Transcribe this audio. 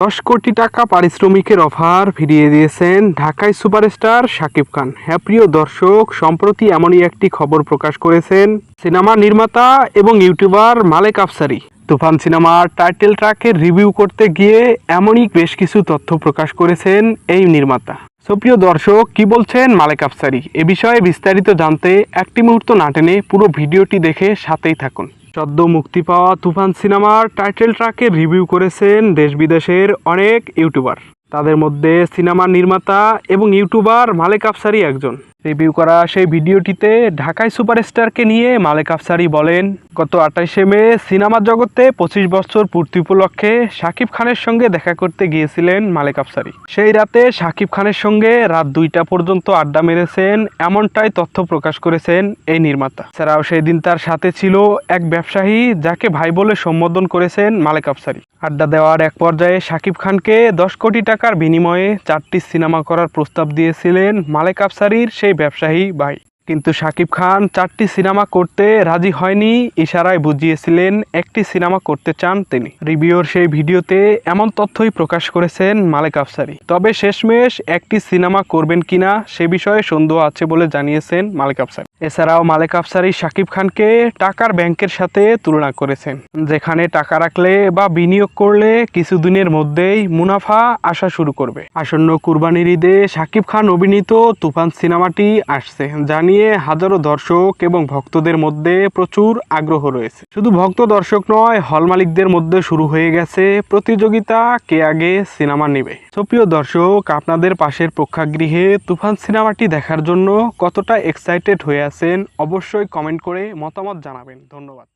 10 কোটি টাকা পারিশ্রমিকের অফার ফিরিয়ে দিয়েছেন ঢাকাই সুপারস্টার শাকিব খান। হ্যাঁ প্রিয় দর্শক, সম্প্রতি এমনই একটি খবর প্রকাশ করেছেন সিনেমা নির্মাতা এবং ইউটিউবার মালেক আফসারী। তুফান সিনেমার টাইটেল ট্র্যাকের রিভিউ করতে গিয়ে এমনই বেশ কিছু তথ্য প্রকাশ করেছেন এই নির্মাতা। প্রিয় দর্শক, কি বলছেন মালেক আফসারী এ বিষয়ে বিস্তারিত জানতে একটি মুহূর্ত না টেনে পুরো ভিডিওটি দেখে সাথেই থাকুন। সদ্য মুক্তি পাওয়া তুফান সিনেমার টাইটেল ট্র্যাকের রিভিউ করেছেন দেশ বিদেশের অনেক ইউটিউবার। তাদের মধ্যে সিনেমা নির্মাতা এবং ইউটিউবার মালেক আফসারী একজন। রিভিউ করা সেই ভিডিওটিতে ঢাকাই সুপারস্টারকে নিয়ে মালেক আফসারী বলেন, গত 28শে মে সিনেমা জগতে 25 বছর পূর্তি উপলক্ষে শাকিব খানের সঙ্গে দেখা করতে গিয়েছিলেন মালেক আফসারী। সেই রাতে শাকিব খানের সঙ্গে রাত 2টা পর্যন্ত আড্ডা মেরেছেন, এমনটাই তথ্য প্রকাশ করেছেন এই নির্মাতা। এছাড়াও সেই দিন তার সাথে ছিল এক ব্যবসায়ী যাকে ভাই বলে সম্বোধন করেছেন মালেক আফসারী। আড্ডা দেওয়ার এক পর্যায়ে শাকিব খানকে 10 কোটি টাকার বিনিময়ে 4টি সিনেমা করার প্রস্তাব দিয়েছিলেন মালেক আফসারীর সেই ব্যবসায়ী ভাই। কিন্তু শাকিব খান 4টি সিনেমা করতে রাজি হয়নি, ইশারায় বুঝিয়েছিলেন একটি সিনেমা করতে চান তিনি। রিভিউর সেই ভিডিওতে এমন তথ্যই প্রকাশ করেছেন মালেক আফসারী। তবে শেষমেশ একটি সিনেমা করবেন কিনা সে বিষয়ে সন্দেহ আছে বলে জানিয়েছেন মালেক আফসারী। এছাড়াও মালেক আফসারী শাকিব খানকে টাকার ব্যাংকের সাথে তুলনা করেছেন, যেখানে টাকা রাখলে বা বিনিয়োগ করলে কিছুদিনের মধ্যেই মুনাফা আসা শুরু করবে। আসন্ন কুরবানির ঈদে শাকিব খান অভিনীত তুফান সিনেমাটি আসছে, যা নিয়ে হাজারো দর্শক এবং ভক্তদের মধ্যে প্রচুর আগ্রহ রয়েছে। শুধু ভক্ত দর্শক নয়, হল মালিকদের মধ্যে শুরু হয়ে গেছে প্রতিযোগিতা কে আগে সিনেমা নেবে। প্রিয় দর্শক, আপনাদের পাশের প্রেক্ষাগৃহে তুফান সিনেমাটি দেখার জন্য কতটা এক্সাইটেড হয়ে আছেন অবশ্যই কমেন্ট করে মতামত জানাবেন। ধন্যবাদ।